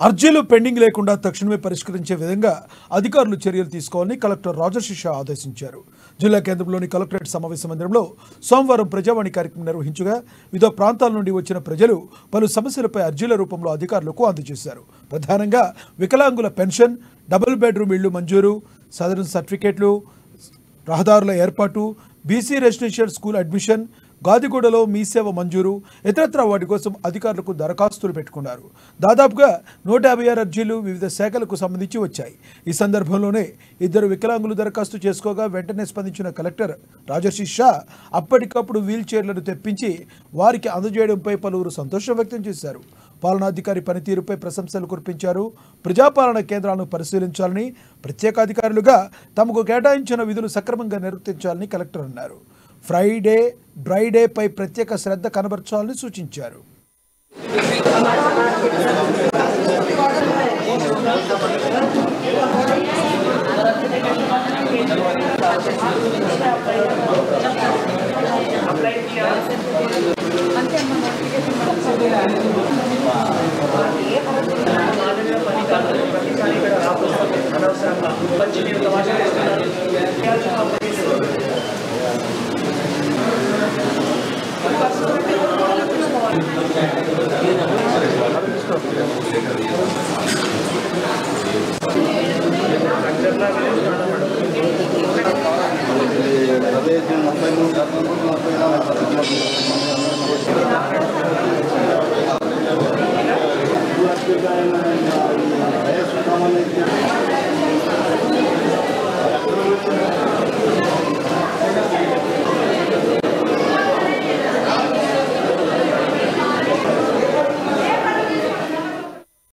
అర్జీలు పెండింగ్ లేకుండా తక్షణమే పరిష్కరించే విధంగా అధికారులు చర్యలు తీసుకోవాలని కలెక్టర్ రాజర్షి షా ఆదేశించారు. జిల్లా కేంద్రంలోని కలెక్టరేట్ సమావేశ మందిరంలో సోమవారం ప్రజావాణి కార్యక్రమం నిర్వహించగా వివిధ ప్రాంతాల నుండి వచ్చిన ప్రజలు పలు సమస్యలపై అర్జీల రూపంలో అధికారులకు అందజేశారు. ప్రధానంగా వికలాంగుల పెన్షన్, డబుల్ బెడ్రూమ్ ఇళ్లు మంజూరు, సదరన్ సర్టిఫికేట్లు, రహదారుల ఏర్పాటు, బీసీ రెసిడెన్షియల్ స్కూల్ అడ్మిషన్, గాదిగూడలో మీ సేవ మంజూరు, ఇతరత్రా వాటి కోసం అధికారులకు దరఖాస్తులు పెట్టుకున్నారు. దాదాపుగా 156 అర్జీలు వివిధ శాఖలకు సంబంధించి వచ్చాయి. ఈ సందర్భంలోనే 2 వికలాంగులు దరఖాస్తు చేసుకోగా వెంటనే స్పందించిన కలెక్టర్ రాజర్షి షా అప్పటికప్పుడు వీల్ చైర్లను తెప్పించి వారికి అందజేయడంపై పలువురు సంతోషం వ్యక్తం చేశారు. పాలనాధికారి పనితీరుపై ప్రశంసలు కురిపించారు. ప్రజాపాలన కేంద్రాలను పరిశీలించాలని, ప్రత్యేకాధికారులుగా తమకు కేటాయించిన విధులు సక్రమంగా నిర్వర్తించాలని కలెక్టర్ అన్నారు. ఫ్రైడే, డ్రైడే పై ప్రత్యేక శ్రద్ధ కనబర్చాలని సూచించారు.